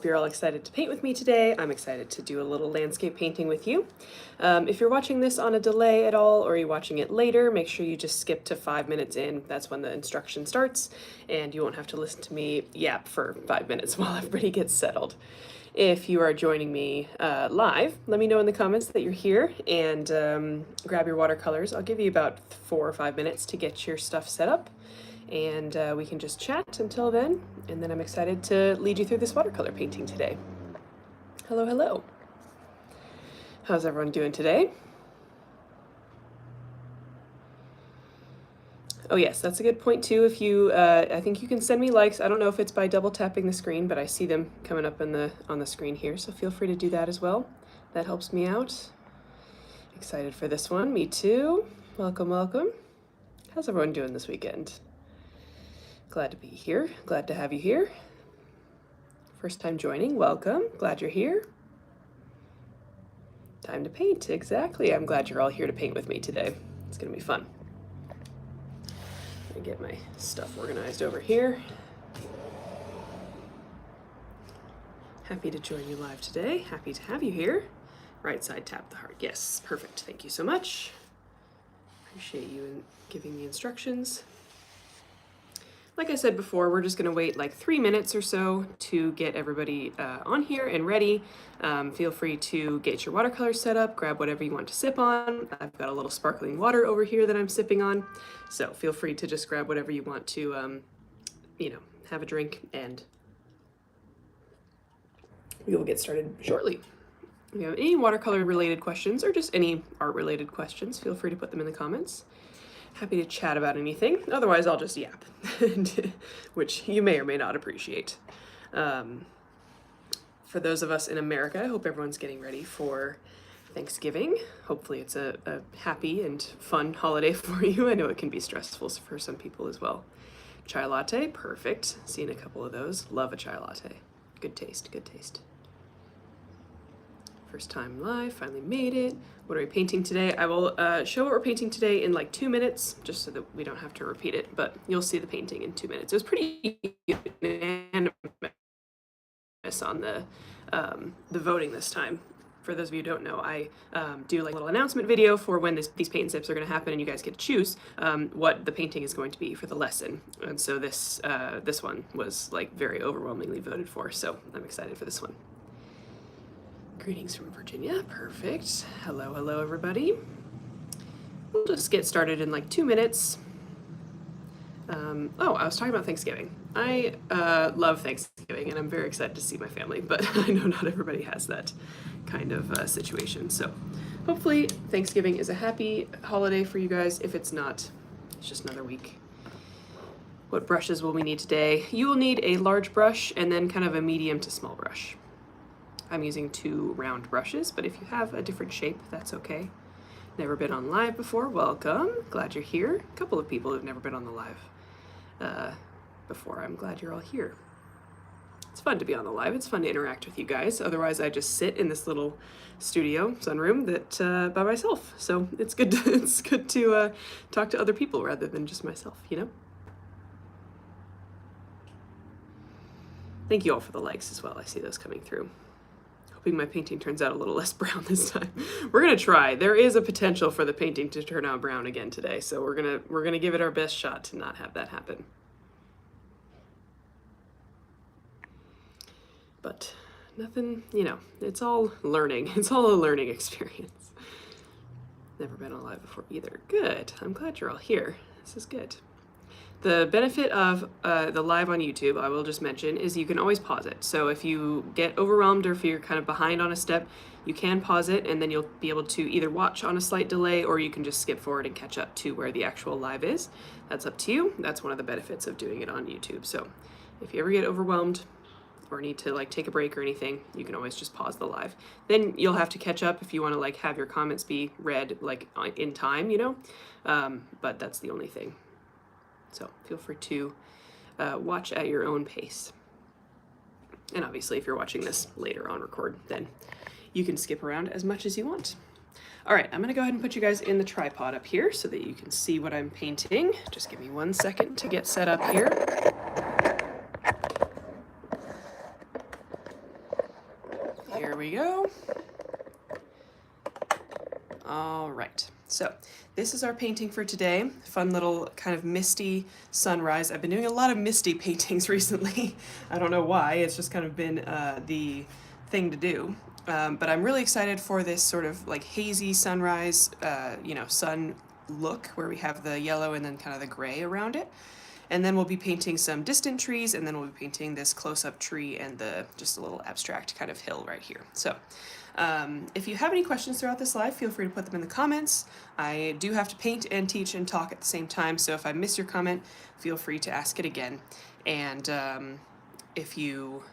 hope you're all excited to paint with me today. I'm excited to do a little landscape painting with you. If you're watching this on a delay at all, or you're watching it later, make sure you just skip to 5 minutes in. That's when the instruction starts, and you won't have to listen to me yap for 5 minutes while everybody gets settled. If you are joining me live, let me know in the comments that you're here, and grab your watercolors. I'll give you about 4 or 5 minutes to get your stuff set up, and we can just chat until then, and then I'm excited to lead you through this watercolor painting today. Hello, hello. How's everyone doing today? Oh yes, that's a good point too. If you, I think you can send me likes. I don't know if it's by double tapping the screen, but I see them coming up on the screen here, so feel free to do that as well. That helps me out. Excited for this one, me too. Welcome, welcome. How's everyone doing this weekend? Glad to be here, glad to have you here. First time joining, welcome, glad you're here. Time to paint, exactly. I'm glad you're all here to paint with me today. It's gonna be fun. Let me get my stuff organized over here. Happy to join you live today. Happy to have you here. Right side tap the heart. Yes, perfect. Thank you so much. Appreciate you giving the instructions. Like I said before, we're just gonna wait like 3 minutes or so to get everybody on here and ready. Feel free to get your watercolor set up, grab whatever you want to sip on. I've got a little sparkling water over here that I'm sipping on. So feel free to just grab whatever you want to, you know, have a drink, and we will get started shortly. If you have any watercolor related questions or just any art related questions, feel free to put them in the comments. Happy to chat about anything. Otherwise, I'll just yap, which you may or may not appreciate. For those of us in America, I hope everyone's getting ready for Thanksgiving. Hopefully it's a happy and fun holiday for you. I know it can be stressful for some people as well. Chai latte, perfect. Seen a couple of those. Love a chai latte. Good taste, good taste. First time live, finally made it. What are we painting today? I will show what we're painting today in like 2 minutes, just so that we don't have to repeat it, but you'll see the painting in 2 minutes. It was pretty unanimous on the voting this time. For those of you who don't know, I do like a little announcement video for when these paint and sips are going to happen, and you guys get to choose what the painting is going to be for the lesson. And so this one was like very overwhelmingly voted for, so I'm excited for this one. Greetings from Virginia, perfect. Hello, hello everybody. We'll just get started in like 2 minutes. Oh, I was talking about Thanksgiving. I love Thanksgiving, and I'm very excited to see my family, but I know not everybody has that kind of situation. So hopefully Thanksgiving is a happy holiday for you guys. If it's not, it's just another week. What brushes will we need today? You will need a large brush and then kind of a medium to small brush. I'm using 2 round brushes, but if you have a different shape, that's okay. Never been on live before, welcome. Glad you're here. A couple of people who've never been on the live before. I'm glad you're all here. It's fun to be on the live. It's fun to interact with you guys. Otherwise, I just sit in this little studio sunroom that by myself. So it's good to talk to other people rather than just myself, you know? Thank you all for the likes as well. I see those coming through. Hoping my painting turns out a little less brown this time. We're gonna try. There is a potential for the painting to turn out brown again today, so we're gonna give it our best shot to not have that happen. But nothing, you know, it's all learning. It's all a learning experience. Never been on live before either. Good. I'm glad you're all here. This is good. The benefit of the live on YouTube, I will just mention, is you can always pause it. So if you get overwhelmed or if you're kind of behind on a step, you can pause it, and then you'll be able to either watch on a slight delay, or you can just skip forward and catch up to where the actual live is. That's up to you. That's one of the benefits of doing it on YouTube. So if you ever get overwhelmed or need to like take a break or anything, you can always just pause the live. Then you'll have to catch up if you want to like have your comments be read like in time, you know, but that's the only thing. So feel free to watch at your own pace. And obviously if you're watching this later on record, then you can skip around as much as you want. All right, I'm gonna go ahead and put you guys in the tripod up here so that you can see what I'm painting. Just give me 1 second to get set up here. Here we go. All right, so this is our painting for today. Fun little kind of misty sunrise. I've been doing a lot of misty paintings recently. I don't know why, it's just kind of been the thing to do. But I'm really excited for this sort of like hazy sunrise, sun look where we have the yellow and then kind of the gray around it. And then we'll be painting some distant trees, and then we'll be painting this close-up tree and just a little abstract kind of hill right here. So if you have any questions throughout this live, feel free to put them in the comments. I do have to paint and teach and talk at the same time, so if I miss your comment, feel free to ask it again. And if you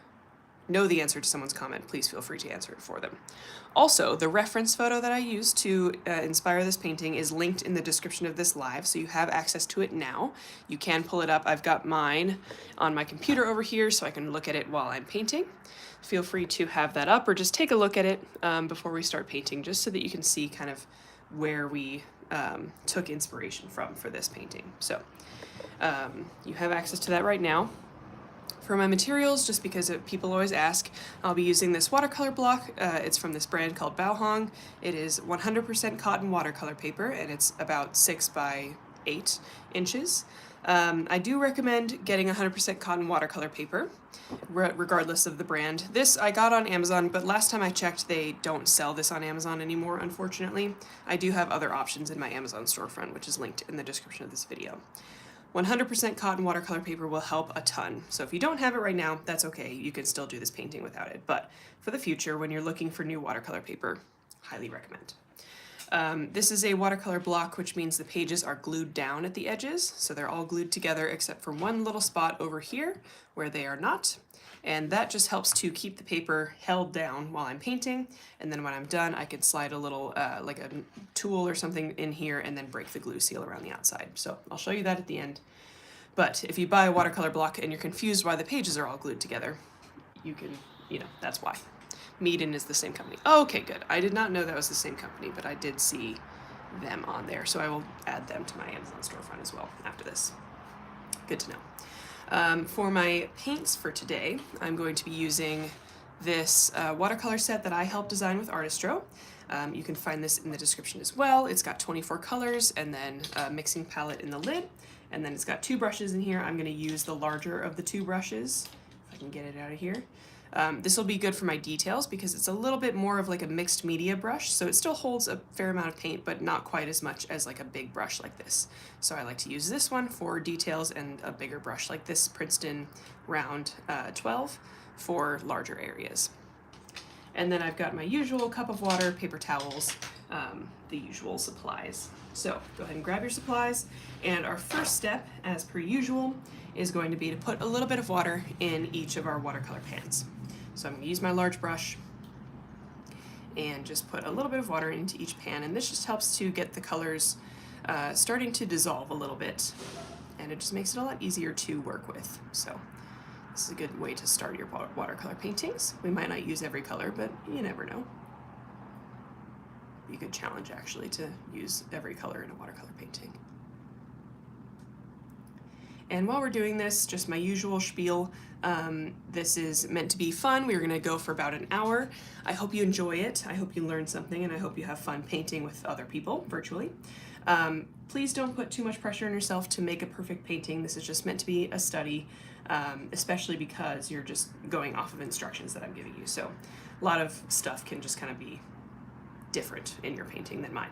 know the answer to someone's comment, please feel free to answer it for them. Also, the reference photo that I used to inspire this painting is linked in the description of this live, so you have access to it now. You can pull it up. I've got mine on my computer over here so I can look at it while I'm painting. Feel free to have that up or just take a look at it before we start painting, just so that you can see kind of where we took inspiration from for this painting. So you have access to that right now. For my materials, just because people always ask, I'll be using this watercolor block. It's from this brand called Baohong. It is 100% cotton watercolor paper, and it's about 6 by 8 inches. I do recommend getting 100% cotton watercolor paper, regardless of the brand. This I got on Amazon, but last time I checked, they don't sell this on Amazon anymore, unfortunately. I do have other options in my Amazon storefront, which is linked in the description of this video. 100% cotton watercolor paper will help a ton. So if you don't have it right now, that's okay. You can still do this painting without it. But for the future, when you're looking for new watercolor paper, highly recommend. This is a watercolor block, which means the pages are glued down at the edges. So they're all glued together except for one little spot over here where they are not. And that just helps to keep the paper held down while I'm painting. And then when I'm done, I can slide a little, like a tool or something in here and then break the glue seal around the outside. So I'll show you that at the end. But if you buy a watercolor block and you're confused why the pages are all glued together, you can, that's why. Meaden is the same company. Oh, okay, good. I did not know that was the same company, but I did see them on there. So I will add them to my Amazon storefront as well after this. Good to know. For my paints for today, I'm going to be using this watercolor set that I helped design with Artistro. You can find this in the description as well. It's got 24 colors and then a mixing palette in the lid. And then it's got 2 brushes in here. I'm going to use the larger of the 2 brushes, if I can get it out of here. This will be good for my details because it's a little bit more of like a mixed media brush, so it still holds a fair amount of paint, but not quite as much as like a big brush like this. So I like to use this one for details and a bigger brush like this Princeton round 12 for larger areas. And then I've got my usual cup of water, paper towels, the usual supplies. So go ahead and grab your supplies. And our first step, as per usual, is going to be to put a little bit of water in each of our watercolor pans. So I'm going to use my large brush and just put a little bit of water into each pan, and this just helps to get the colors starting to dissolve a little bit, and it just makes it a lot easier to work with. So this is a good way to start your watercolor paintings. We might not use every color, but you never know. Be a good challenge actually to use every color in a watercolor painting. And while we're doing this, just my usual spiel, this is meant to be fun. We're gonna go for about an hour. I hope you enjoy it. I hope you learn something, and I hope you have fun painting with other people virtually. Please don't put too much pressure on yourself to make a perfect painting. This is just meant to be a study, especially because you're just going off of instructions that I'm giving you. So a lot of stuff can just kind of be different in your painting than mine.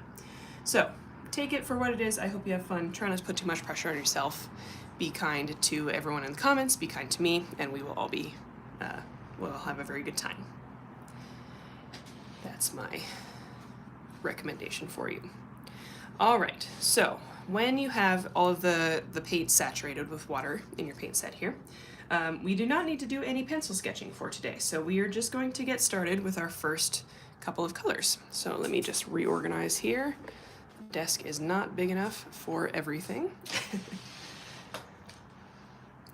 So take it for what it is. I hope you have fun. Try not to put too much pressure on yourself. Be kind to everyone in the comments, be kind to me, and we will all be, we'll all have a very good time. That's my recommendation for you. All right, so when you have all of the paint saturated with water in your paint set here, we do not need to do any pencil sketching for today. So we are just going to get started with our first couple of colors. So let me just reorganize here. Desk is not big enough for everything.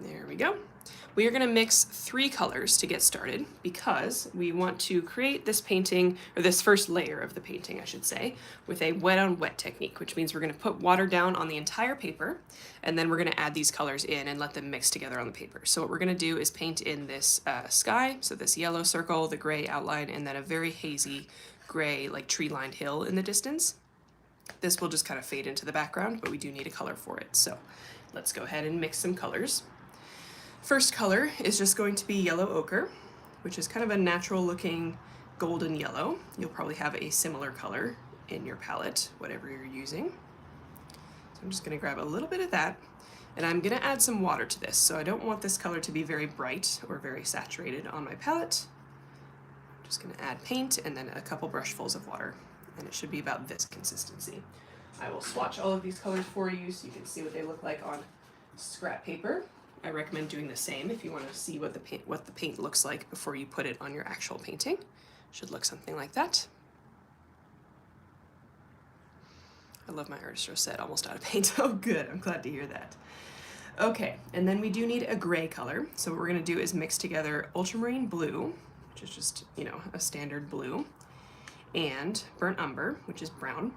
There we go. We are going to mix 3 colors to get started because we want to create this painting, or this first layer of the painting, I should say, with a wet on wet technique, which means we're going to put water down on the entire paper, and then we're going to add these colors in and let them mix together on the paper. So what we're going to do is paint in this sky, so this yellow circle, the gray outline, and then a very hazy gray, like tree-lined hill in the distance. This will just kind of fade into the background, but we do need a color for it. So let's go ahead and mix some colors. First color is just going to be yellow ochre, which is kind of a natural looking golden yellow. You'll probably have a similar color in your palette, whatever you're using. So I'm just going to grab a little bit of that, and I'm going to add some water to this. So I don't want this color to be very bright or very saturated on my palette. I'm just going to add paint and then a couple brushfuls of water, and it should be about this consistency. I will swatch all of these colors for you so you can see what they look like on scrap paper. I recommend doing the same if you want to see what the paint looks like before you put it on your actual painting. Should look something like that. I love my artist rosette, almost out of paint. Oh good, I'm glad to hear that. Okay, and then we do need a gray color. So what we're going to do is mix together ultramarine blue, which is just, you know, a standard blue, and burnt umber, which is brown.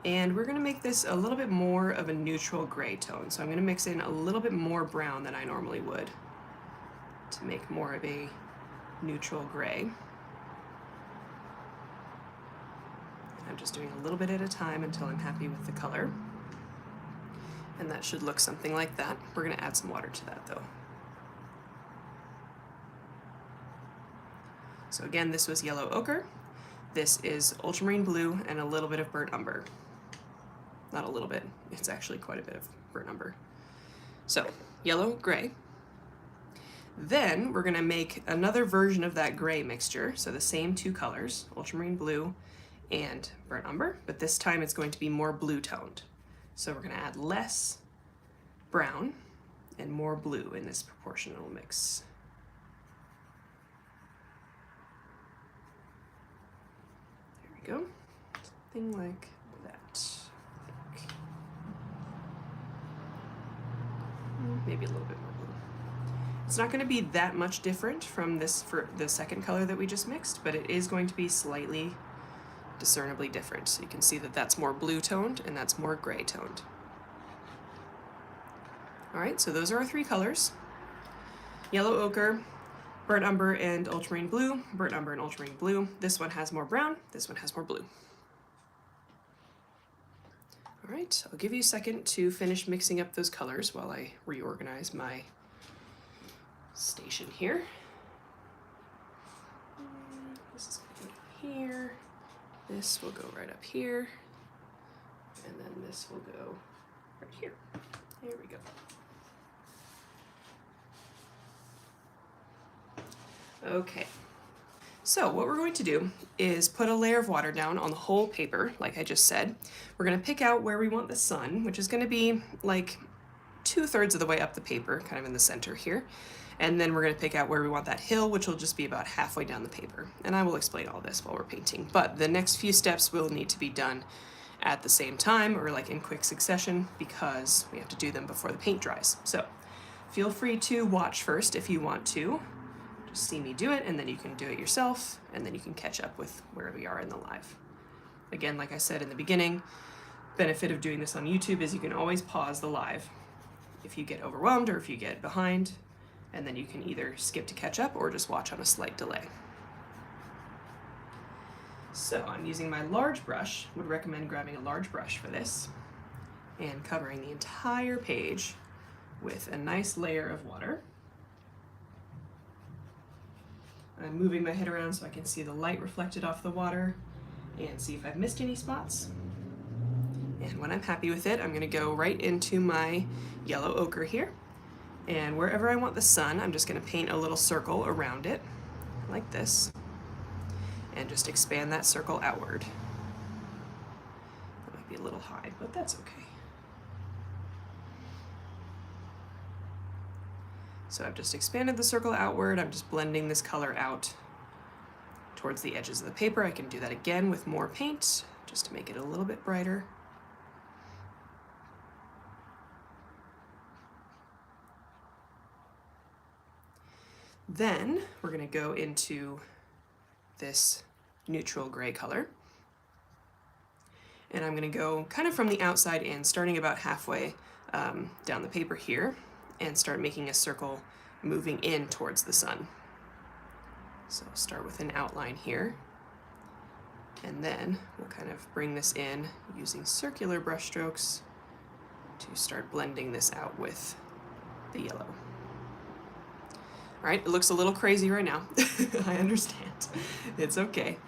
And we're going to make this a little bit more of a neutral gray tone. So I'm going to mix in a little bit more brown than I normally would to make more of a neutral gray. And I'm just doing a little bit at a time until I'm happy with the color. And that should look something like that. We're going to add some water to that though. So again, this was yellow ochre. This is ultramarine blue and a little bit of burnt umber. Not a little bit, it's actually quite a bit of burnt umber. So, yellow, gray. Then we're gonna make another version of that gray mixture, so the same 2 colors, ultramarine blue and burnt umber, but this time it's going to be more blue toned. So we're gonna add less brown and more blue in this proportional mix. There we go, something like that. Maybe a little bit more blue. It's not going to be that much different from this for the second color that we just mixed, but it is going to be slightly discernibly different. So you can see that that's more blue toned and that's more gray toned. All right, so those are our 3 colors. Yellow ochre, burnt umber and ultramarine blue, burnt umber and ultramarine blue. This one has more brown, this one has more blue. All right, I'll give you a second to finish mixing up those colors while I reorganize my station here. This is going to go here, this will go right up here, and then this will go right here. There we go. Okay, so what we're going to do is put a layer of water down on the whole paper, like I just said. We're going to pick out where we want the sun, which is going to be like 2/3 of the way up the paper, kind of in the center here. And then we're going to pick out where we want that hill, which will just be about halfway down the paper. And I will explain all this while we're painting, but the next few steps will need to be done at the same time or like in quick succession because we have to do them before the paint dries. So feel free to watch first if you want to. Just see me do it, and then you can do it yourself, and then you can catch up with where we are in the live. Again, like I said in the beginning, benefit of doing this on YouTube is you can always pause the live if you get overwhelmed or if you get behind, and then you can either skip to catch up or just watch on a slight delay. So I'm using my large brush, would recommend grabbing a large brush for this, and covering the entire page with a nice layer of water. I'm moving my head around so I can see the light reflected off the water and see if I've missed any spots. And when I'm happy with it, I'm going to go right into my yellow ochre here. And wherever I want the sun, I'm just going to paint a little circle around it, like this, and just expand that circle outward. That might be a little high, but that's okay. So I've just expanded the circle outward. I'm just blending this color out towards the edges of the paper. I can do that again with more paint, just to make it a little bit brighter. Then we're going to go into this neutral gray color. And I'm going to go kind of from the outside in, starting about halfway down the paper here, and start making a circle moving in towards the sun. So I'll start with an outline here, and then we'll kind of bring this in using circular brush strokes to start blending this out with the yellow. All right, it looks a little crazy right now. I understand. It's okay.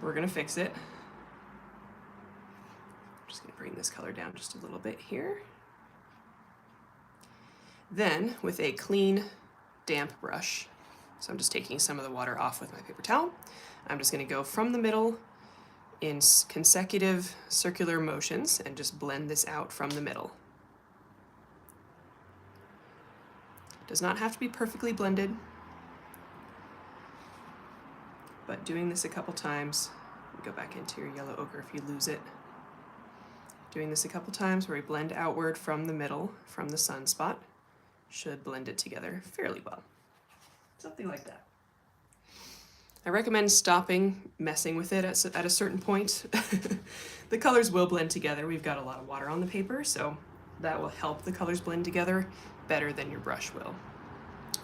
We're gonna fix it. I'm just gonna bring this color down just a little bit here. Then, with a clean, damp brush, so I'm just taking some of the water off with my paper towel, I'm just gonna go from the middle in consecutive circular motions and just blend this out from the middle. Does not have to be perfectly blended, but doing this a couple times, go back into your yellow ochre if you lose it. Doing this a couple times where we blend outward from the middle, from the sunspot, should blend it together fairly well. Something like that. I recommend stopping messing with it at a certain point. The colors will blend together. We've got a lot of water on the paper, so that will help the colors blend together better than your brush will.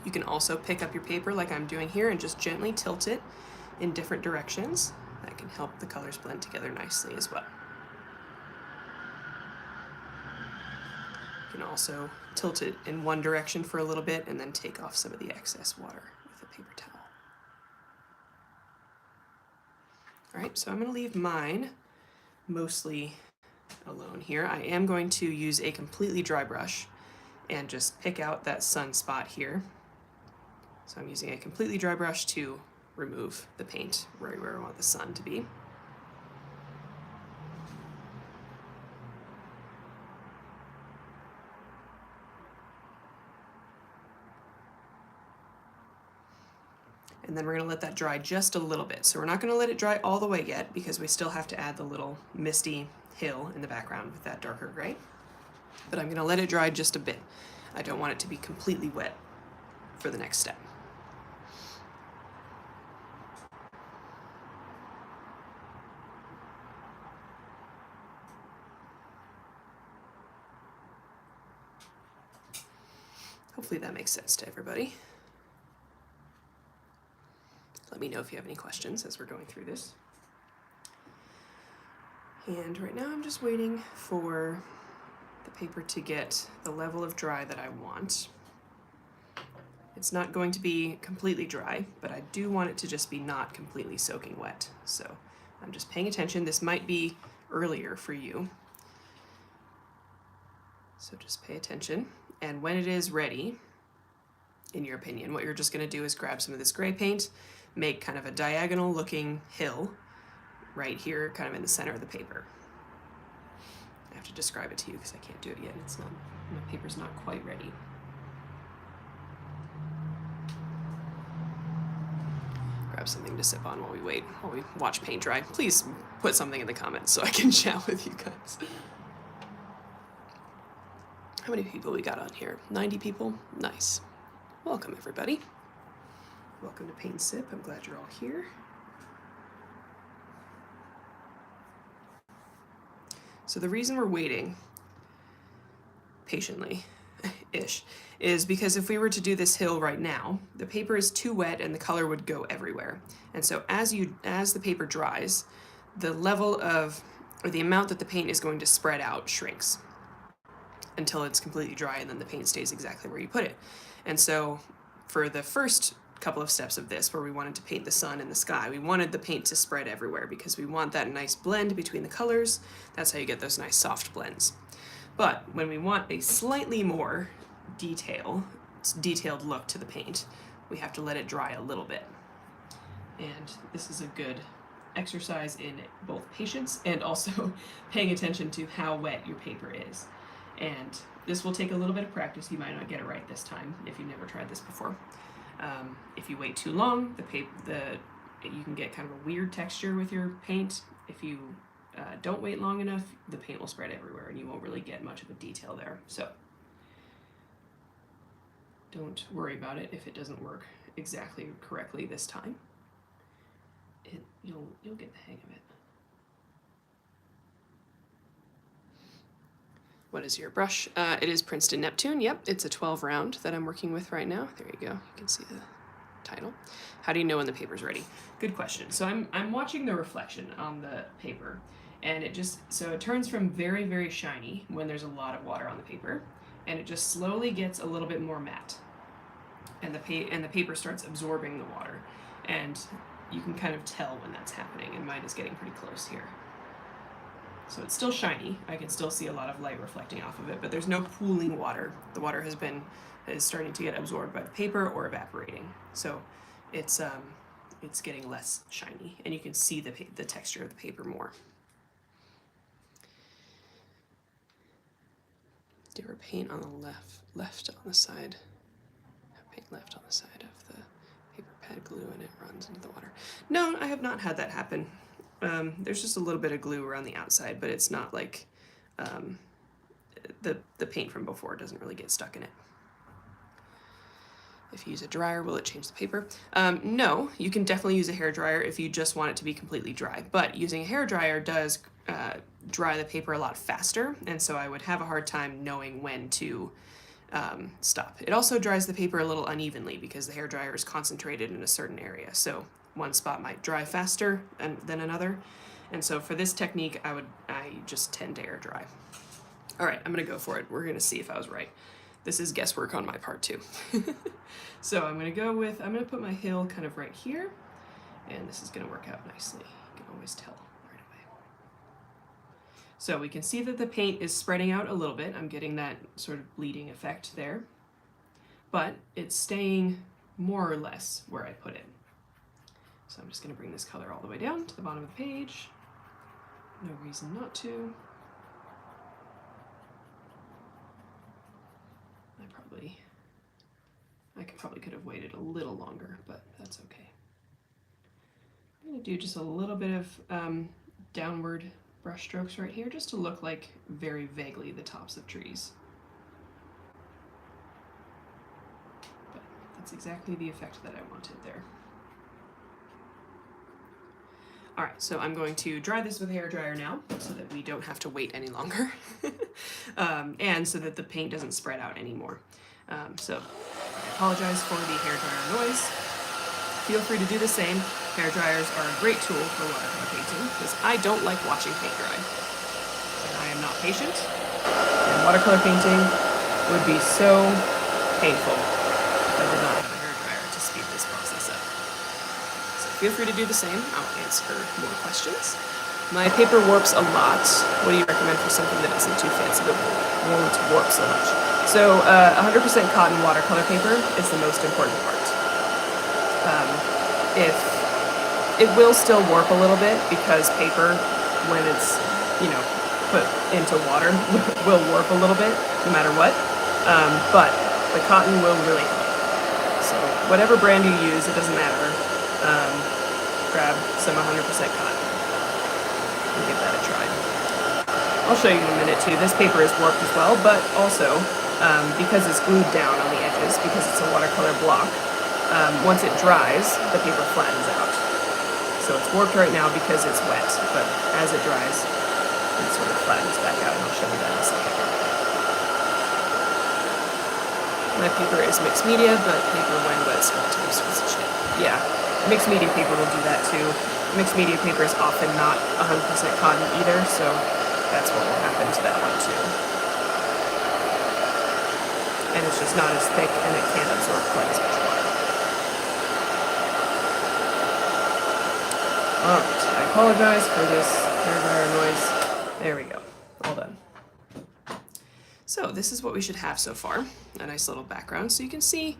You can also pick up your paper like I'm doing here and just gently tilt it in different directions. That can help the colors blend together nicely as well. You can also tilt it in one direction for a little bit and then take off some of the excess water with a paper towel. All right, so I'm going to leave mine mostly alone here. I am going to use a completely dry brush and just pick out that sun spot here. So I'm using a completely dry brush to remove the paint right where I want the sun to be. And then we're going to let that dry just a little bit. So we're not going to let it dry all the way yet because we still have to add the little misty hill in the background with that darker gray. But I'm going to let it dry just a bit. I don't want it to be completely wet for the next step. Hopefully that makes sense to everybody. Let me know if you have any questions as we're going through this. And right now I'm just waiting for the paper to get the level of dry that I want. It's not going to be completely dry, but I do want it to just be not completely soaking wet. So I'm just paying attention. This might be earlier for you. So just pay attention. And when it is ready, in your opinion, what you're just going to do is grab some of this gray paint, make kind of a diagonal looking hill right here, kind of in the center of the paper. I have to describe it to you because I can't do it yet. It's not, my paper's not quite ready. Grab something to sip on while we wait, while we watch paint dry. Please put something in the comments so I can chat with you guys. How many people we got on here? 90 people? Nice. Welcome, everybody. Welcome to Paint Sip. I'm glad you're all here. So the reason we're waiting patiently-ish is because if we were to do this hill right now, the paper is too wet and the color would go everywhere. And so as the paper dries, the level of, or the amount that the paint is going to spread out shrinks until it's completely dry, and then the paint stays exactly where you put it. And so for the first couple of steps of this, where we wanted to paint the sun and the sky, we wanted the paint to spread everywhere because we want that nice blend between the colors. That's how you get those nice soft blends. But when we want a slightly more detailed look to the paint, we have to let it dry a little bit. And this is a good exercise in both patience and also paying attention to how wet your paper is. And this will take a little bit of practice. You might not get it right this time if you've never tried this before. If you wait too long, you can get kind of a weird texture with your paint. If you don't wait long enough, the paint will spread everywhere and you won't really get much of a detail there. So don't worry about it if it doesn't work exactly correctly this time, you'll get the hang of it. What is your brush? It is Princeton Neptune. Yep, it's a 12 round that I'm working with right now. There you go. You can see the title. How do you know when the paper's ready? Good question. So I'm watching the reflection on the paper, and it turns from very, very shiny when there's a lot of water on the paper, and it just slowly gets a little bit more matte, and the paper starts absorbing the water, and you can kind of tell when that's happening, and mine is getting pretty close here. So it's still shiny. I can still see a lot of light reflecting off of it, but there's no pooling water. The water is starting to get absorbed by the paper or evaporating. So it's getting less shiny, and you can see the texture of the paper more. Do you ever paint on the left on the side? Paint left on the side of the paper pad glue and it runs into the water. No, I have not had that happen. There's just a little bit of glue around the outside, but it's not like the paint from before doesn't really get stuck in it. If you use a dryer, will it change the paper? No, you can definitely use a hair dryer if you just want it to be completely dry, but using a hair dryer does dry the paper a lot faster, and so I would have a hard time knowing when to stop. It also dries the paper a little unevenly because the hair dryer is concentrated in a certain area, so one spot might dry faster than another, and so for this technique I just tend to air dry. All right, I'm gonna go for it. We're gonna see if I was right. This is guesswork on my part too. So I'm gonna put my hill kind of right here, and this is gonna work out nicely. You can always tell right away. So we can see that the paint is spreading out a little bit. I'm getting that sort of bleeding effect there, but it's staying more or less where I put it. So I'm just gonna bring this color all the way down to the bottom of the page. No reason not to. I could have waited a little longer, but that's okay. I'm gonna do just a little bit of downward brush strokes right here, just to look like very vaguely the tops of trees. But that's exactly the effect that I wanted there. All right, so I'm going to dry this with a hairdryer now so that we don't have to wait any longer and so that the paint doesn't spread out anymore. So I apologize for the hairdryer noise. Feel free to do the same. Hairdryers are a great tool for watercolor painting because I don't like watching paint dry. And I am not patient, and watercolor painting would be so painful if I did not have a hairdryer to speed this process up. So feel free to do the same. I'll answer more questions. My paper warps a lot. What do you recommend for something that isn't too fancy but won't warp so much? So 100% cotton watercolor paper is the most important part. If it will still warp a little bit because paper, when it's put into water, will warp a little bit no matter what. But the cotton will really help. So whatever brand you use, it doesn't matter. Grab some 100% cotton and give that a try. I'll show you in a minute too. This paper is warped as well, but also because it's glued down on the edges, because it's a watercolor block, once it dries, the paper flattens out. So it's warped right now because it's wet, but as it dries, it sort of flattens back out, and I'll show you that in a second. My paper is mixed media, but paper when wet sometimes was chip. Yeah, mixed media paper will do that too. Mixed media paper is often not 100% cotton either, so that's what will happen to that one too. And it's just not as thick, and it can't absorb quite as much water. Alright, I apologize for this hairdryer noise. There we go, all done. So this is what we should have so far. A nice little background. So you can see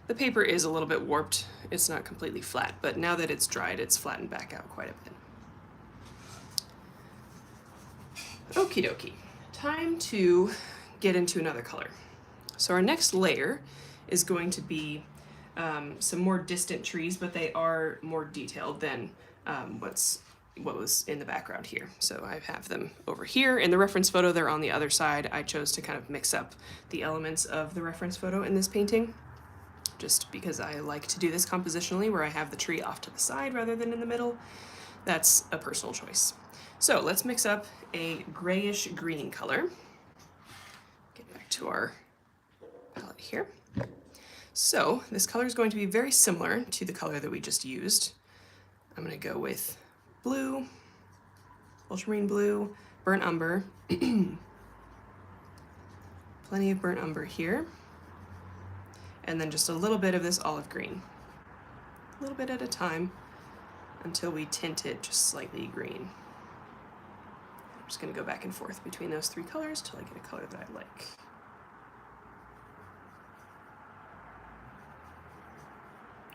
the paper is a little bit warped. It's not completely flat, but now that it's dried, it's flattened back out quite a bit. Okie dokie. Time to get into another color. So our next layer is going to be some more distant trees, but they are more detailed than what was in the background here. So I have them over here. In the reference photo, they're on the other side. I chose to kind of mix up the elements of the reference photo in this painting. just because I like to do this compositionally where I have the tree off to the side rather than in the middle. That's a personal choice. So let's mix up a grayish green color. Get back to our palette here. So this color is going to be very similar to the color that we just used. I'm going to go with blue, ultramarine blue, burnt umber, plenty of burnt umber here, and then just a little bit of this olive green, a little bit at a time until we tint it just slightly green. I'm just going to go back and forth between those three colors till I get a color that I like.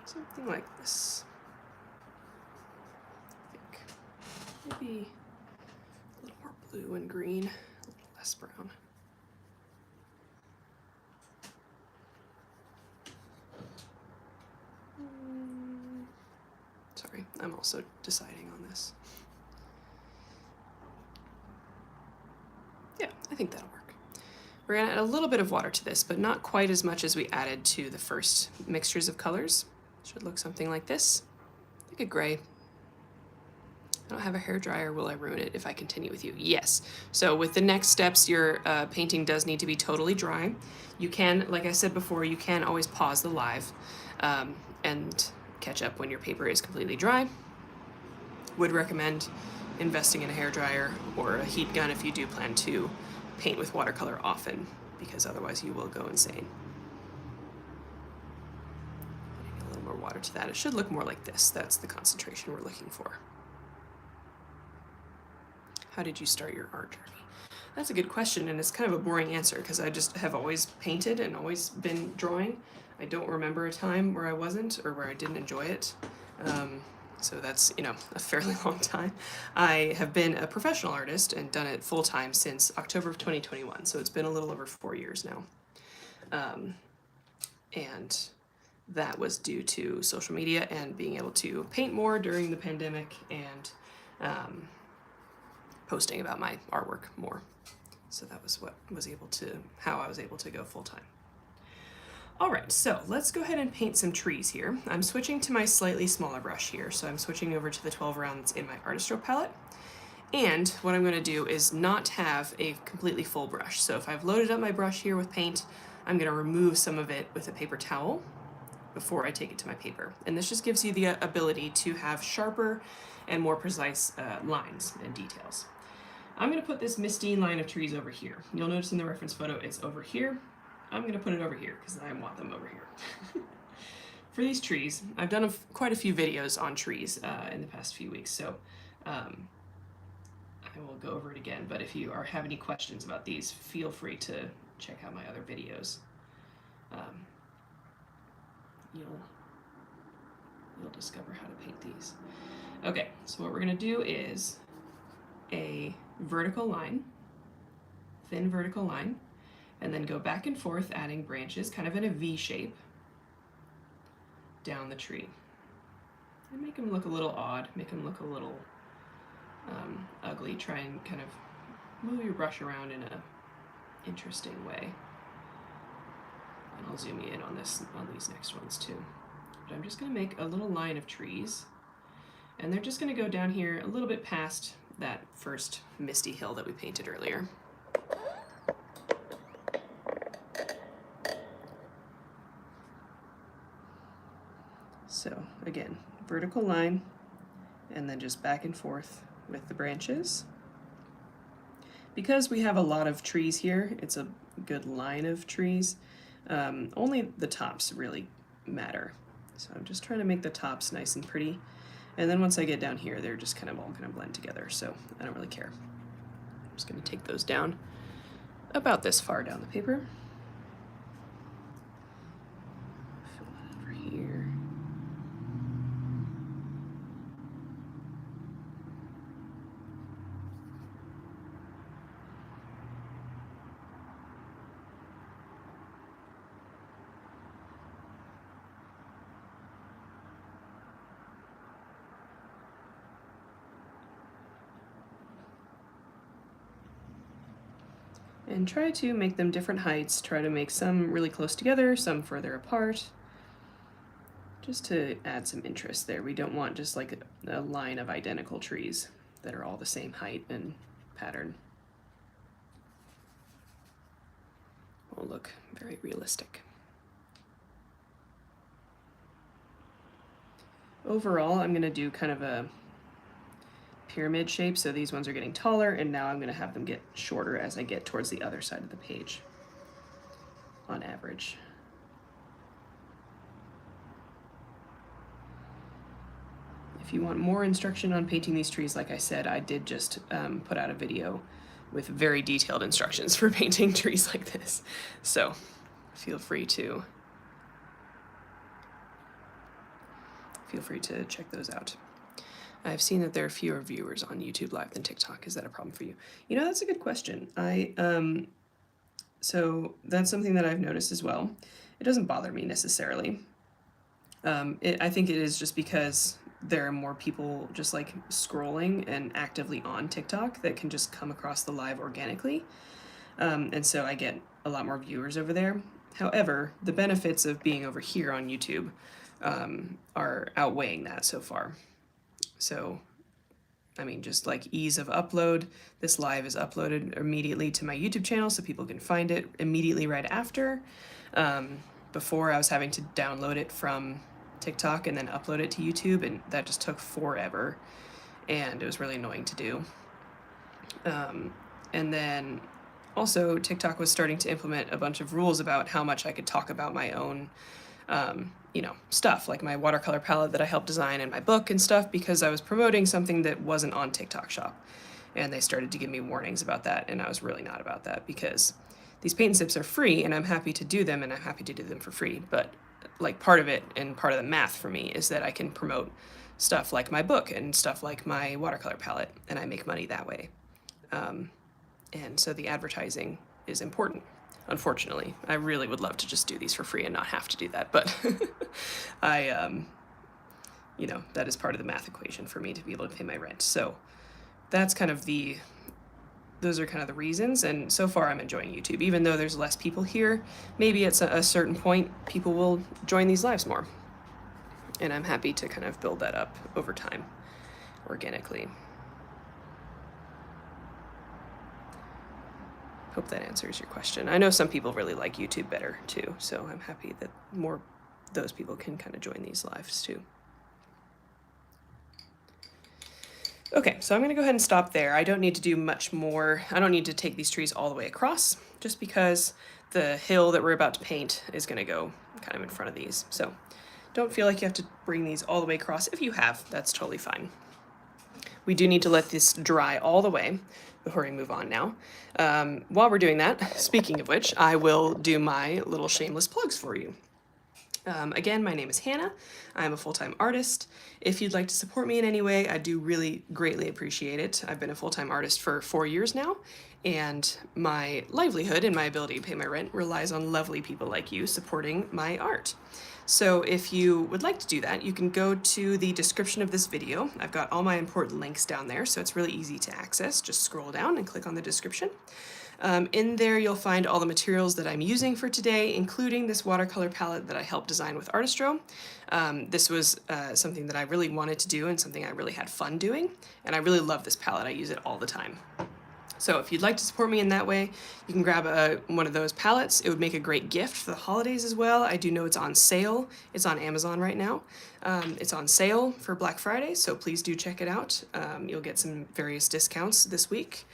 Something like this. I think maybe a little more blue and green, a little less brown. Sorry, I'm also deciding on this. Yeah, I think that'll work. We're gonna add a little bit of water to this, but not quite as much as we added to the first mixtures of colors. Should look something like this, like a gray. I don't have a hairdryer. Will I ruin it if I continue with you? Yes. So with the next steps, your painting does need to be totally dry. You can, like I said before, you can always pause the live and catch up when your paper is completely dry. Would recommend investing in a hairdryer or a heat gun if you do plan to paint with watercolor often, because otherwise you will go insane. Adding a little more water to that. It should look more like this. That's the concentration we're looking for. How did you start your art journey? That's a good question, and it's kind of a boring answer because I just have always painted and always been drawing. I don't remember a time where I wasn't or where I didn't enjoy it. So that's, you know, a fairly long time. I have been a professional artist and done it full time since October of 2021. So it's been a little over 4 years now. And that was due to social media and being able to paint more during the pandemic and posting about my artwork more. So that was how I was able to go full time. All right, so let's go ahead and paint some trees here. I'm switching to my slightly smaller brush here, so I'm switching over to the 12 rounds in my artist stroke palette. And what I'm going to do is not have a completely full brush. So if I've loaded up my brush here with paint, I'm going to remove some of it with a paper towel before I take it to my paper. And this just gives you the ability to have sharper and more precise lines and details. I'm going to put this Misty line of trees over here. You'll notice in the reference photo it's over here. I'm going to put it over here because I want them over here. For these trees, I've done quite a few videos on trees in the past few weeks, so I will go over it again. But if you have any questions about these, feel free to check out my other videos. You'll discover how to paint these. Okay, so what we're going to do is a vertical line, thin vertical line, and then go back and forth adding branches kind of in a V shape down the tree. And make them look a little odd, make them look a little ugly. Try and kind of move your brush around in a interesting way. And I'll zoom you in on these next ones too. But I'm just going to make a little line of trees, and they're just going to go down here a little bit past that first Misty hill that we painted earlier. So again, vertical line, and then just back and forth with the branches. Because we have a lot of trees here, it's a good line of trees. Only the tops really matter. So I'm just trying to make the tops nice and pretty. And then once I get down here, they're just kind of all going to blend together, so I don't really care. I'm just going to take those down about this far down the paper. Fill that over here. And try to make them different heights. Try to make some really close together, some further apart. just to add some interest there. We don't want just like a line of identical trees that are all the same height and pattern. Will look very realistic. Overall, I'm gonna do kind of a pyramid shape, so these ones are getting taller, and now I'm gonna have them get shorter as I get towards the other side of the page, on average. If you want more instruction on painting these trees, like I said, I did just put out a video with very detailed instructions for painting trees like this. So feel free to check those out. I've seen that there are fewer viewers on YouTube Live than TikTok. Is that a problem for you? You know, that's a good question. So that's something that I've noticed as well. It doesn't bother me necessarily. I think it is just because there are more people just like scrolling and actively on TikTok that can just come across the live organically. And so I get a lot more viewers over there. However, the benefits of being over here on YouTube are outweighing that so far. So, I mean, just like ease of upload, this live is uploaded immediately to my YouTube channel so people can find it immediately right after. Before I was having to download it from TikTok and then upload it to YouTube, and that just took forever, and it was really annoying to do. And then also TikTok was starting to implement a bunch of rules about how much I could talk about my own stuff, like my watercolor palette that I helped design in my book and stuff, because I was promoting something that wasn't on TikTok Shop. And they started to give me warnings about that, and I was really not about that, because these paint and sips are free, and I'm happy to do them, and I'm happy to do them for free. But like part of it and part of the math for me is that I can promote stuff like my book and stuff like my watercolor palette, and I make money that way. And so the advertising is important. Unfortunately, I really would love to just do these for free and not have to do that, but that is part of the math equation for me to be able to pay my rent. So that's kind of those are kind of the reasons, and so far I'm enjoying YouTube. Even though there's less people here, maybe at a certain point people will join these lives more. And I'm happy to kind of build that up over time, organically. Hope that answers your question. I know some people really like YouTube better too, so I'm happy that more those people can kind of join these lives too. Okay, so I'm gonna go ahead and stop there. I don't need to do much more. I don't need to take these trees all the way across, just because the hill that we're about to paint is gonna go kind of in front of these. So don't feel like you have to bring these all the way across. If you have, that's totally fine. We do need to let this dry all the way before we move on now. While we're doing that, speaking of which, I will do my little shameless plugs for you. Again, my name is Hannah. I'm a full-time artist. If you'd like to support me in any way, I do really greatly appreciate it. I've been a full-time artist for 4 years now, and my livelihood and my ability to pay my rent relies on lovely people like you supporting my art. So if you would like to do that, you can go to the description of this video. I've got all my important links down there, so it's really easy to access. Just scroll down and click on the description. In there, you'll find all the materials that I'm using for today, including this watercolor palette that I helped design with Artistro. This was something that I really wanted to do and something I really had fun doing, and I really love this palette. I use it all the time. So if you'd like to support me in that way, you can grab one of those palettes. It would make a great gift for the holidays as well. I do know it's on sale. It's on Amazon right now. It's on sale for Black Friday, so please do check it out. You'll get some various discounts this week.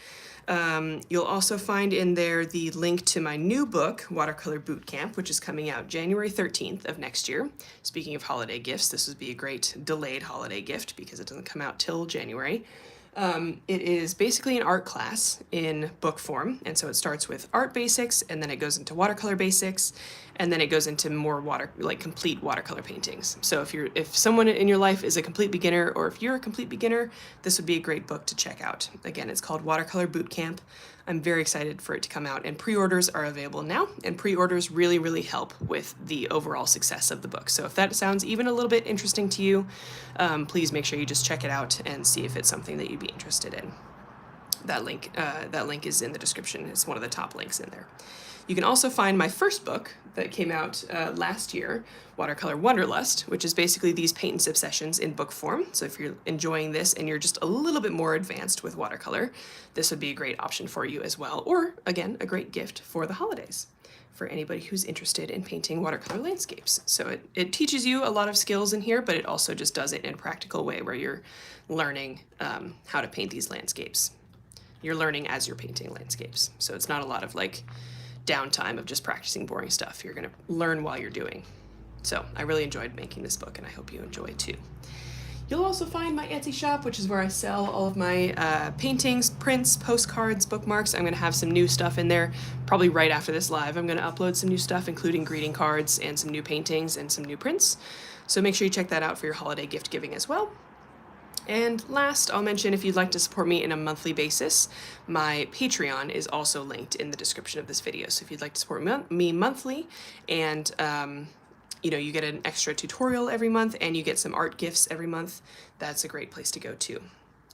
You'll also find in there the link to my new book, Watercolor Bootcamp, which is coming out January 13th of next year. Speaking of holiday gifts, this would be a great delayed holiday gift because it doesn't come out till January. It is basically an art class in book form, and so it starts with art basics, and then it goes into watercolor basics, and then it goes into more complete watercolor paintings. So if someone in your life is a complete beginner, or if you're a complete beginner, this would be a great book to check out. Again, it's called Watercolor Bootcamp. I'm very excited for it to come out, and pre-orders are available now, and pre-orders really, really help with the overall success of the book. So if that sounds even a little bit interesting to you, please make sure you just check it out and see if it's something that you'd be interested in. That link is in the description. It's one of the top links in there. You can also find my first book that came out last year, Watercolor Wanderlust, which is basically these paint and sip sessions in book form. So if you're enjoying this and you're just a little bit more advanced with watercolor, this would be a great option for you as well. Or, again, a great gift for the holidays for anybody who's interested in painting watercolor landscapes. So it teaches you a lot of skills in here, but it also just does it in a practical way where you're learning how to paint these landscapes. You're learning as you're painting landscapes. So it's not a lot of like downtime of just practicing boring stuff. You're gonna learn while you're doing. So I really enjoyed making this book and I hope you enjoy it too. You'll also find my Etsy shop, which is where I sell all of my paintings, prints, postcards, bookmarks. I'm gonna have some new stuff in there, probably right after this live. I'm gonna upload some new stuff, including greeting cards and some new paintings and some new prints. So make sure you check that out for your holiday gift giving as well. And last, I'll mention if you'd like to support me in a monthly basis, my Patreon is also linked in the description of this video. So if you'd like to support me monthly and you know, you get an extra tutorial every month and you get some art gifts every month, that's a great place to go too.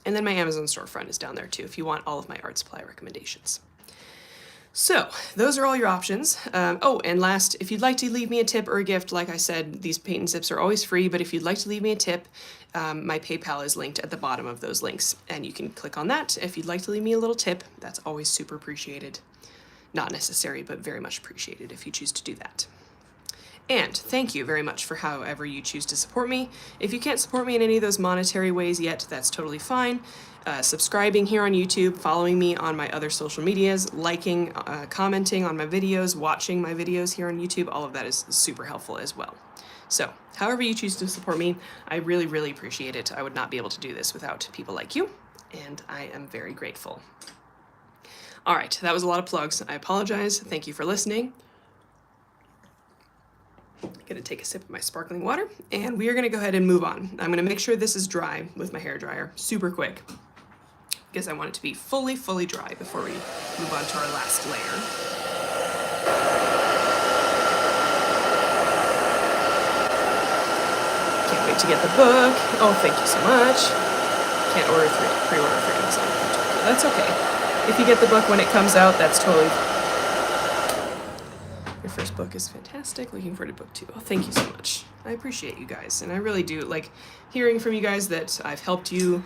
And then my Amazon storefront is down there too if you want all of my art supply recommendations. So those are all your options. Oh, and last, if you'd like to leave me a tip or a gift, like I said, these paint and sips are always free, but if you'd like to leave me a tip, my PayPal is linked at the bottom of those links, and you can click on that. If you'd like to leave me a little tip, that's always super appreciated. Not necessary, but very much appreciated if you choose to do that. And thank you very much for however you choose to support me. If you can't support me in any of those monetary ways yet, that's totally fine. Subscribing here on YouTube, following me on my other social medias, liking, commenting on my videos, watching my videos here on YouTube, all of that is super helpful as well. So, however you choose to support me, I really, really appreciate it. I would not be able to do this without people like you, and I am very grateful. All right, that was a lot of plugs. I apologize. Thank you for listening. I'm gonna take a sip of my sparkling water, and we are gonna go ahead and move on. I'm gonna make sure this is dry with my hairdryer, super quick, because I want it to be fully dry before we move on to our last layer. Can't wait to get the book. Oh, thank you so much. Can't order pre-order for Amazon. That's okay. If you get the book when it comes out, that's totally fine. Your first book is fantastic. Looking forward to book 2. Oh, thank you so much. I appreciate you guys, and I really do like hearing from you guys that I've helped you,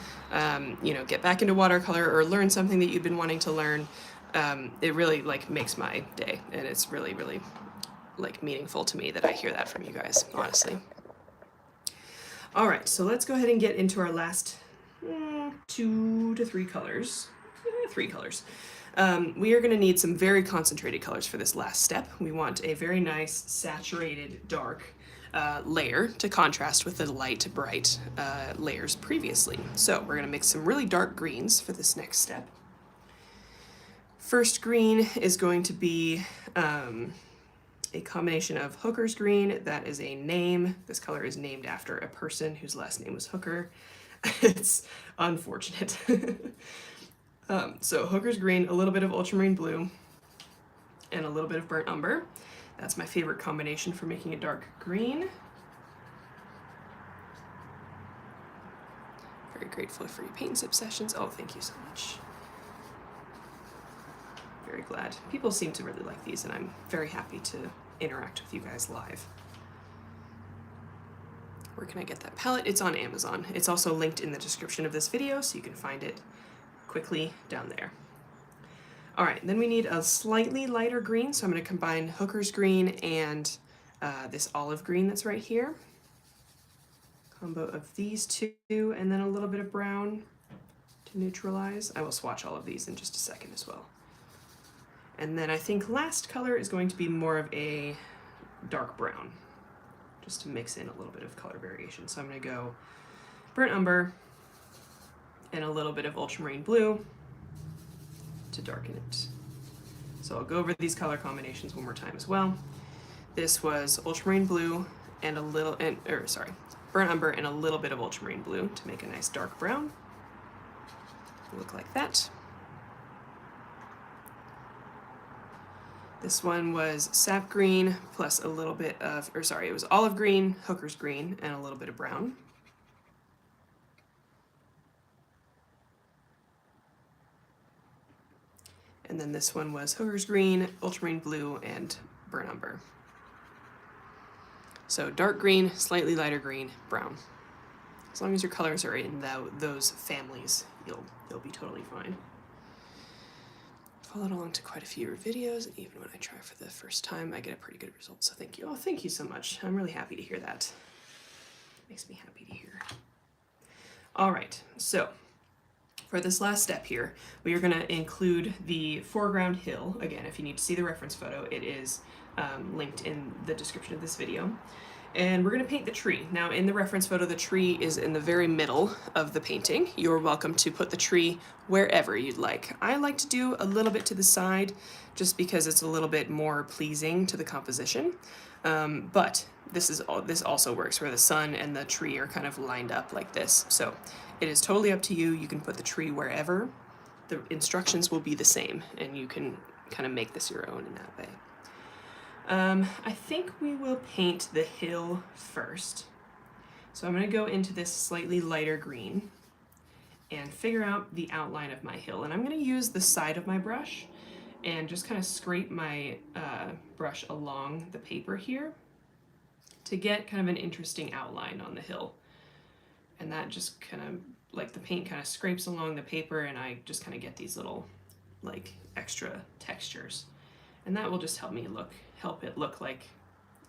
you know, get back into watercolor or learn something that you've been wanting to learn. It really like makes my day, and it's really, really like meaningful to me that I hear that from you guys, honestly. All right, so let's go ahead and get into our last 2 to 3 colors. 3 colors. We are going to need some very concentrated colors for this last step. We want a very nice saturated dark layer to contrast with the light bright layers previously. So we're going to mix some really dark greens for this next step. First green is going to be a combination of Hooker's green. That is a name. This color is named after a person whose last name was Hooker. It's unfortunate. So Hooker's green, a little bit of ultramarine blue, and a little bit of burnt umber. That's my favorite combination for making a dark green. Very grateful for your paint and sip sessions. Oh, thank you so much. Very glad. People seem to really like these, and I'm very happy to interact with you guys live. Where can I get that palette? It's on Amazon. It's also linked in the description of this video, so you can find it quickly down there. All right, then we need a slightly lighter green, so I'm going to combine Hooker's green and this olive green that's right here. Combo of these two, and then a little bit of brown to neutralize. I will swatch all of these in just a second as well. And then I think last color is going to be more of a dark brown, just to mix in a little bit of color variation. So I'm going to go burnt umber and a little bit of ultramarine blue to darken it. So I'll go over these color combinations one more time as well. This was ultramarine blue and a little, burnt umber and a little bit of ultramarine blue to make a nice dark brown. Look like that. This one was sap green plus a little bit of, it was olive green, Hooker's green, and a little bit of brown. And then this one was Hooker's Green, Ultramarine Blue, and Burnt Umber. So dark green, slightly lighter green, brown. As long as your colors are in those families, you'll be totally fine. Followed along to quite a few videos, and even when I try for the first time, I get a pretty good result, so thank you. Oh, thank you so much. I'm really happy to hear that. Makes me happy to hear. All right, so for this last step here, we are gonna include the foreground hill. Again, if you need to see the reference photo, it is linked in the description of this video. And we're gonna paint the tree. Now in the reference photo, the tree is in the very middle of the painting. You're welcome to put the tree wherever you'd like. I like to do a little bit to the side just because it's a little bit more pleasing to the composition. But this also works where the sun and the tree are kind of lined up like this. So it is totally up to you. You can put the tree wherever. The instructions will be the same, and you can kind of make this your own in that way. I think we will paint the hill first. So I'm going to go into this slightly lighter green and figure out the outline of my hill. And I'm going to use the side of my brush and just kind of scrape my brush along the paper here to get kind of an interesting outline on the hill. And that just kind of, like, the paint kind of scrapes along the paper, and I just kind of get these little, like, extra textures. And that will just help it look like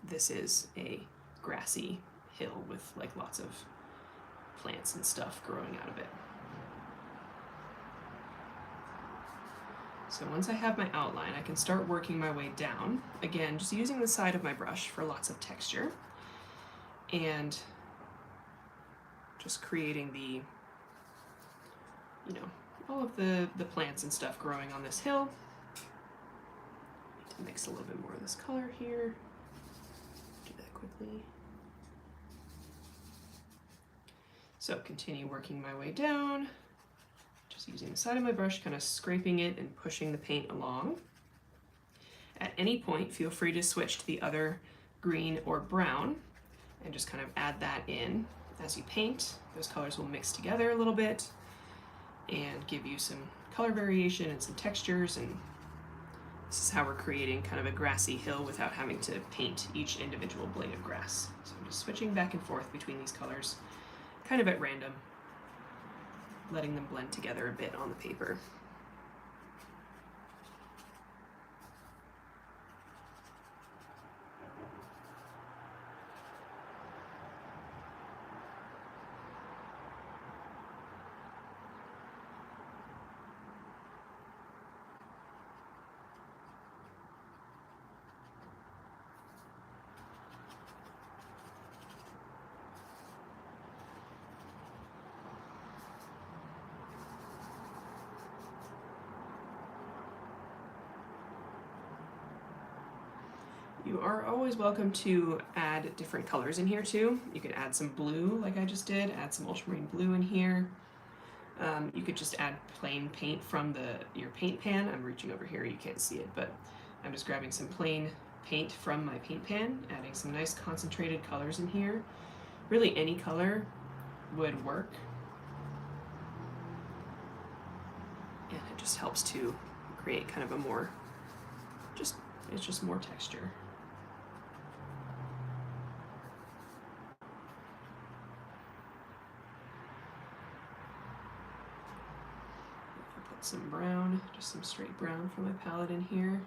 this is a grassy hill with like lots of plants and stuff growing out of it. So once I have my outline, I can start working my way down. Again, just using the side of my brush for lots of texture and just creating the, all of the plants and stuff growing on this hill. Mix a little bit more of this color here. Do that quickly. So continue working my way down, just using the side of my brush, kind of scraping it and pushing the paint along. At any point, feel free to switch to the other green or brown and just kind of add that in as you paint. Those colors will mix together a little bit and give you some color variation and some textures, and this is how we're creating kind of a grassy hill without having to paint each individual blade of grass. So I'm just switching back and forth between these colors, kind of at random, letting them blend together a bit on the paper. You are always welcome to add different colors in here too. You could add some blue like I just did, add some ultramarine blue in here. You could just add plain paint from your paint pan. I'm reaching over here, you can't see it, but I'm just grabbing some plain paint from my paint pan, adding some nice concentrated colors in here. Really any color would work. And it just helps to create kind of a more, it's just more texture. Some brown, just some straight brown from my palette in here.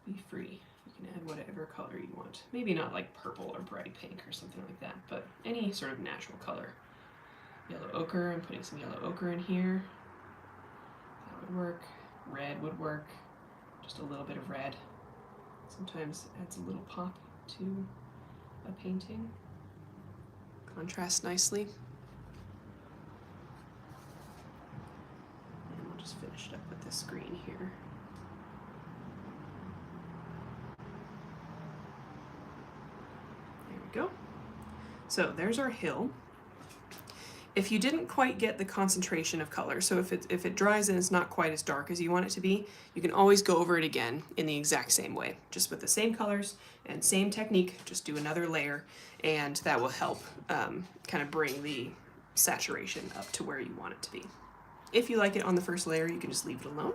Be free. You can add whatever color you want. Maybe not like purple or bright pink or something like that, but any sort of natural color. Yellow ochre, I'm putting some yellow ochre in here. That would work. Red would work. Just a little bit of red. Sometimes adds a little pop to a painting. Contrasts nicely. And we'll just finish it up with this green here. There we go. So there's our hill. If you didn't quite get the concentration of color, so if it dries and it's not quite as dark as you want it to be, you can always go over it again in the exact same way, just with the same colors and same technique. Just do another layer, and that will help kind of bring the saturation up to where you want it to be. If you like it on the first layer, you can just leave it alone.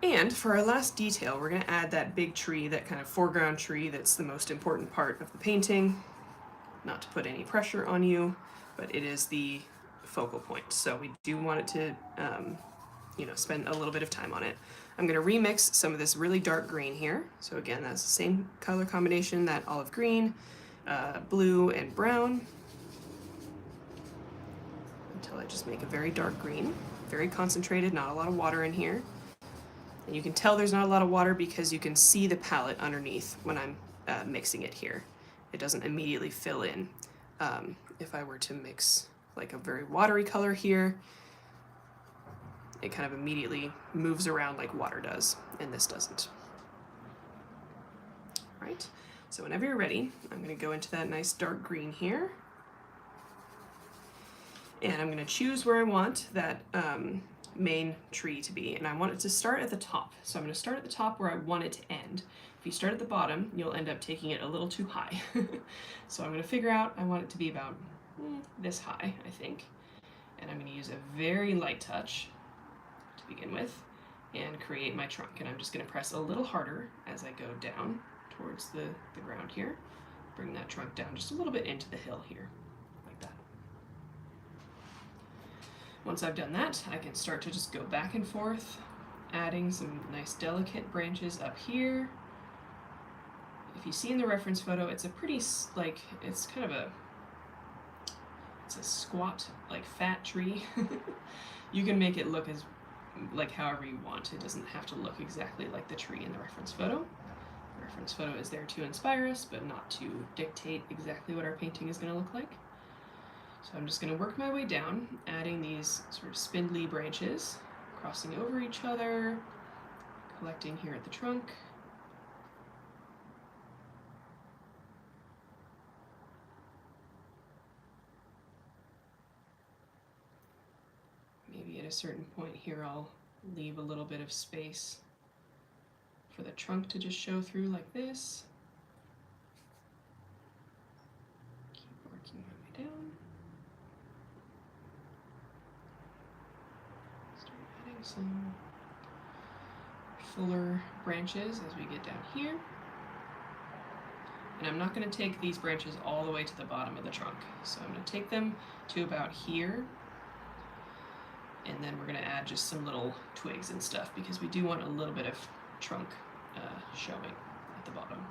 And for our last detail, we're going to add that big tree, that kind of foreground tree that's the most important part of the painting. Not to put any pressure on you, but it is the focal point. So we do want it to, spend a little bit of time on it. I'm going to remix some of this really dark green here. So again, that's the same color combination, that olive green, blue, and brown, until I just make a very dark green, very concentrated, not a lot of water in here. And you can tell there's not a lot of water because you can see the palette underneath when I'm mixing it here. It doesn't immediately fill in. If I were to mix like a very watery color here, it kind of immediately moves around like water does, and this doesn't. All right, so whenever you're ready, I'm going to go into that nice dark green here. And I'm going to choose where I want that main tree to be, and I want it to start at the top. So I'm going to start at the top where I want it to end. If you start at the bottom, you'll end up taking it a little too high. So I'm going to figure out, I want it to be about this high, I think. And I'm going to use a very light touch to begin with and create my trunk. And I'm just going to press a little harder as I go down towards the ground here. Bring that trunk down just a little bit into the hill here, like that. Once I've done that, I can start to just go back and forth, adding some nice delicate branches up here. If you see in the reference photo, it's a pretty, it's kind of it's a squat, like fat tree. You can make it look as, like however you want. It doesn't have to look exactly like the tree in the reference photo. The reference photo is there to inspire us, but not to dictate exactly what our painting is going to look like. So I'm just going to work my way down, adding these sort of spindly branches, crossing over each other, collecting here at the trunk. Maybe at a certain point here I'll leave a little bit of space for the trunk to just show through like this. Keep working my way down. Start adding some fuller branches as we get down here. And I'm not going to take these branches all the way to the bottom of the trunk. So I'm going to take them to about here. And then we're going to add just some little twigs and stuff because we do want a little bit of trunk showing at the bottom.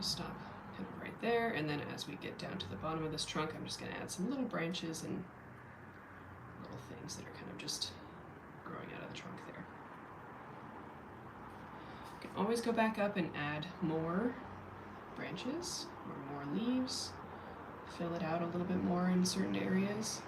Stop kind of right there, and then as we get down to the bottom of this trunk, I'm just going to add some little branches and little things that are kind of just growing out of the trunk there. You can always go back up and add more branches or more leaves, fill it out a little bit more in certain areas.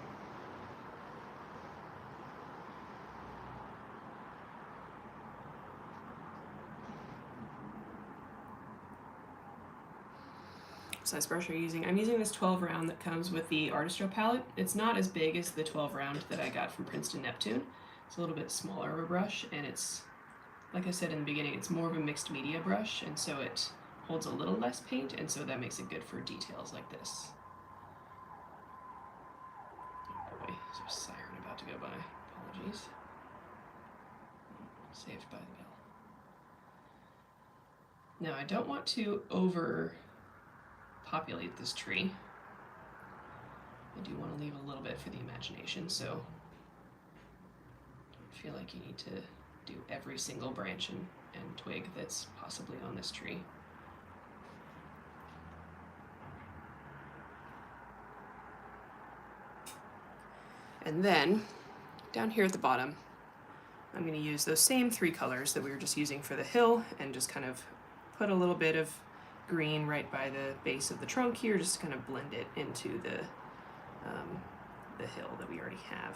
Size brush are you using? I'm using this 12 round that comes with the Artistro palette. It's not as big as the 12 round that I got from Princeton Neptune. It's a little bit smaller of a brush, and it's, like I said in the beginning, it's more of a mixed media brush, and so it holds a little less paint, and so that makes it good for details like this. Oh boy, there's a siren about to go by. Apologies. Saved by the bell. Now I don't want to populate this tree. I do want to leave a little bit for the imagination, so don't feel like you need to do every single branch and twig that's possibly on this tree. And then down here at the bottom, I'm going to use those same 3 colors that we were just using for the hill and just kind of put a little bit of green right by the base of the trunk here, just to kind of blend it into the hill that we already have.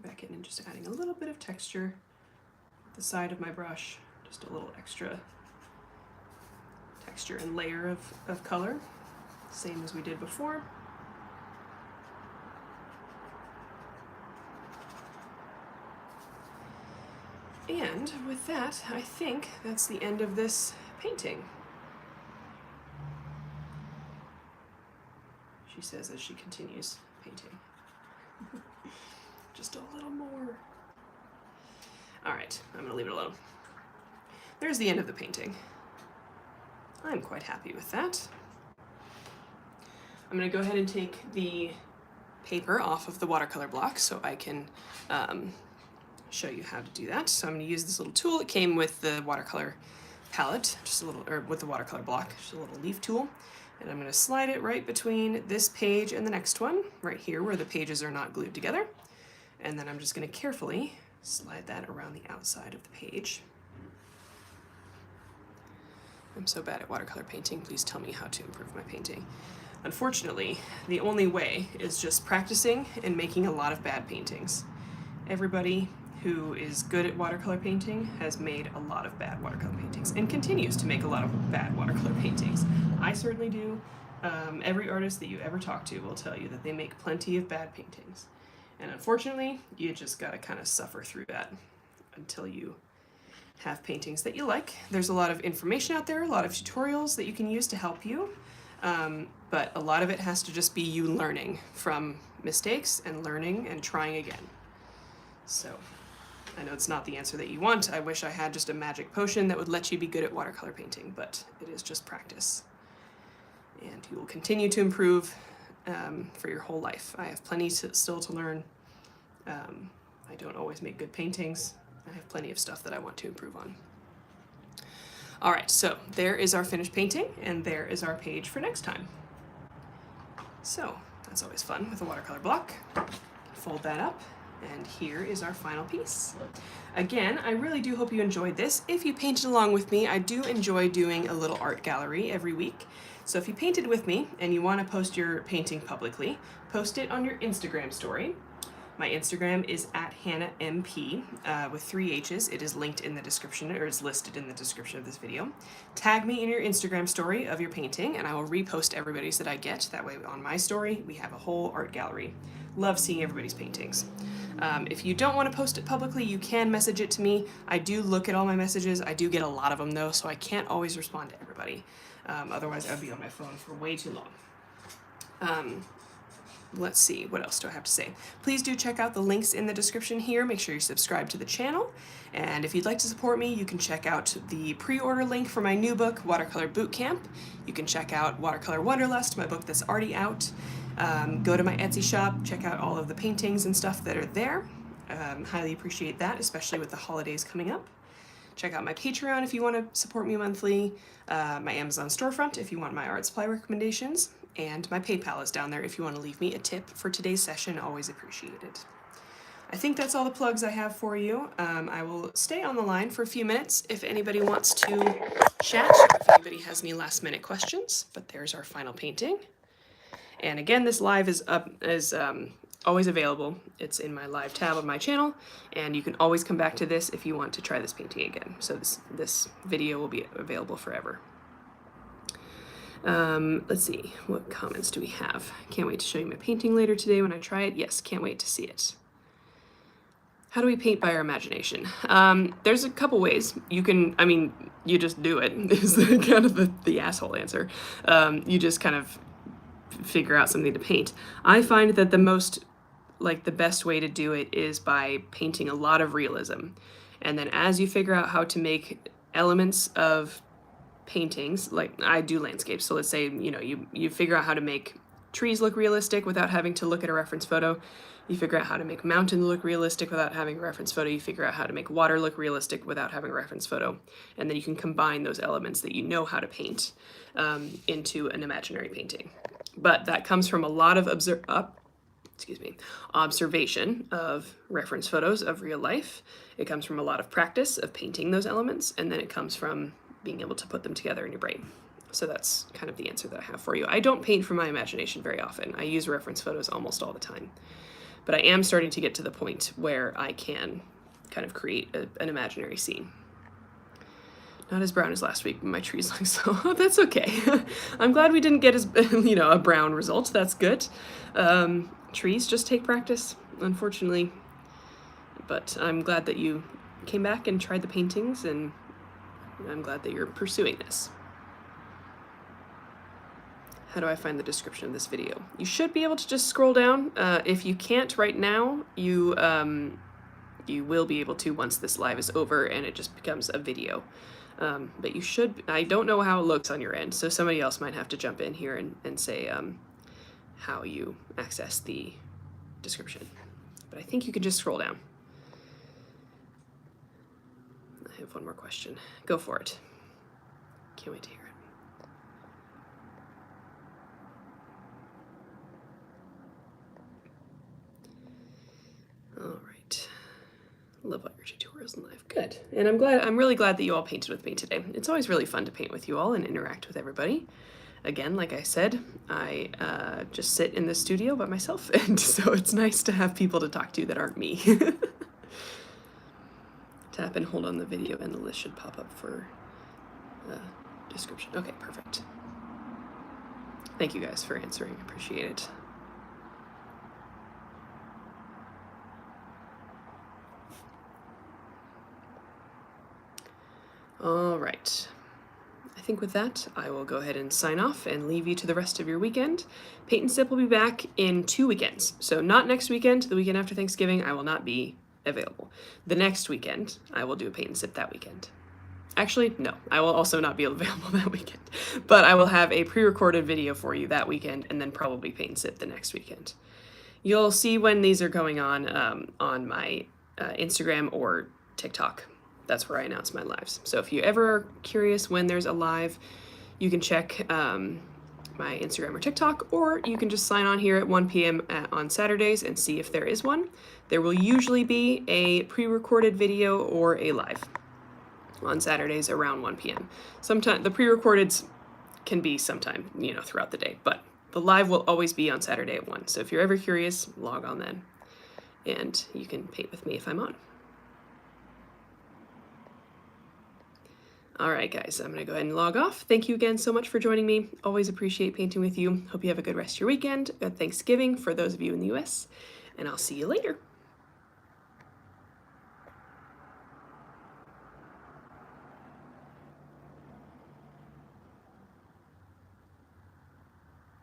Back in and just adding a little bit of texture at the side of my brush, just a little extra texture and layer of color, same as we did before. And with that, I think that's the end of this painting. She says as she continues painting. Just a little more. All right, I'm gonna leave it alone. There's the end of the painting. I'm quite happy with that. I'm gonna go ahead and take the paper off of the watercolor block so I can show you how to do that. So I'm gonna use this little tool. It came with the watercolor palette, just a little, or with the watercolor block, just a little leaf tool. And I'm gonna slide it right between this page and the next one, right here where the pages are not glued together. And then I'm just going to carefully slide that around the outside of the page. I'm so bad at watercolor painting. Please tell me how to improve my painting. Unfortunately, the only way is just practicing and making a lot of bad paintings. Everybody who is good at watercolor painting has made a lot of bad watercolor paintings and continues to make a lot of bad watercolor paintings. I certainly do. Every artist that you ever talk to will tell you that they make plenty of bad paintings. And unfortunately, you just gotta kind of suffer through that until you have paintings that you like. There's a lot of information out there, a lot of tutorials that you can use to help you, but a lot of it has to just be you learning from mistakes and learning and trying again. So, I know it's not the answer that you want. I wish I had just a magic potion that would let you be good at watercolor painting, but it is just practice. And you will continue to improve for your whole life. I have plenty still to learn. I don't always make good paintings. I have plenty of stuff that I want to improve on. All right, so there is our finished painting, and there is our page for next time. So that's always fun with a watercolor block. Fold that up, and here is our final piece. Again, I really do hope you enjoyed this. If you painted along with me, I do enjoy doing a little art gallery every week. So if you painted with me and you want to post your painting publicly, post it on your Instagram story. My Instagram is @HannahMP with 3 H's. It is linked in the description, or is listed in the description of this video. Tag me in your Instagram story of your painting, and I will repost everybody's that I get. That way on my story, we have a whole art gallery. Love seeing everybody's paintings. If you don't want to post it publicly, you can message it to me. I do look at all my messages. I do get a lot of them though, so I can't always respond to everybody. Otherwise I'd be on my phone for way too long. Let's see, what else do I have to say? Please do check out the links in the description here. Make sure you subscribe to the channel. And if you'd like to support me, you can check out the pre-order link for my new book, Watercolor Bootcamp. You can check out Watercolor Wanderlust, my book that's already out. Go to my Etsy shop, check out all of the paintings and stuff that are there. Highly appreciate that, especially with the holidays coming up. Check out my Patreon if you want to support me monthly, my Amazon storefront if you want my art supply recommendations, and my PayPal is down there if you want to leave me a tip for today's session. Always appreciated. I think that's all the plugs I have for you. I will stay on the line for a few minutes if anybody wants to chat, or if anybody has any last minute questions, but there's our final painting. And again, this live is always available. It's in my live tab on my channel, and you can always come back to this if you want to try this painting again. So this video will be available forever. Let's see, what comments do we have? Can't wait to show you my painting later today when I try it. Yes, can't wait to see it. How do we paint by our imagination? There's a couple ways. You can, I mean, you just do it, is kind of the asshole answer. You just kind of figure out something to paint. I find that the best way to do it is by painting a lot of realism. And then as you figure out how to make elements of paintings, like I do landscapes, so let's say, you know, you figure out how to make trees look realistic without having to look at a reference photo. You figure out how to make mountains look realistic without having a reference photo. You figure out how to make water look realistic without having a reference photo. And then you can combine those elements that you know how to paint into an imaginary painting. But that comes from a lot of observation of reference photos of real life. It comes from a lot of practice of painting those elements, and then it comes from being able to put them together in your brain. So that's kind of the answer that I have for you. I don't paint from my imagination very often. I use reference photos almost all the time. But I am starting to get to the point where I can kind of create an imaginary scene. Not as brown as last week, but my trees look so, that's okay. I'm glad we didn't get as, you know, a brown result. That's good. Trees just take practice, unfortunately. But I'm glad that you came back and tried the paintings, and I'm glad that you're pursuing this. How do I find the description of this video? You should be able to just scroll down. If you can't right now, you will be able to once this live is over and it just becomes a video. But you should, I don't know how it looks on your end, so somebody else might have to jump in here and say how you access the description. But I think you can just scroll down. I have one more question. Go for it. Can't wait to hear it. All right. Love all your tutorials in live. Good. And I'm really glad that you all painted with me today. It's always really fun to paint with you all and interact with everybody. Again, like I said, I just sit in the studio by myself, and so it's nice to have people to talk to that aren't me. Tap and hold on the video and the list should pop up for description. Okay, perfect. Thank you guys for answering. I appreciate it. All right. I think with that, I will go ahead and sign off and leave you to the rest of your weekend. Paint and Sip will be back in 2 weekends. So not next weekend, the weekend after Thanksgiving, I will not be available. The next weekend, I will do a Paint and Sip that weekend. Actually, no, I will also not be available that weekend. But I will have a pre-recorded video for you that weekend, and then probably Paint and Sip the next weekend. You'll see when these are going on my Instagram or TikTok. That's where I announce my lives. So if you ever are curious when there's a live, you can check my Instagram or TikTok, or you can just sign on here at 1 p.m. on Saturdays and see if there is one. There will usually be a pre-recorded video or a live on Saturdays around 1 p.m. Sometimes the pre-recordeds can be sometime, you know, throughout the day, but the live will always be on Saturday at 1. So if you're ever curious, log on then, and you can paint with me if I'm on. All right, guys, I'm going to go ahead and log off. Thank you again so much for joining me. Always appreciate painting with you. Hope you have a good rest of your weekend. Good Thanksgiving for those of you in the US, and I'll see you later.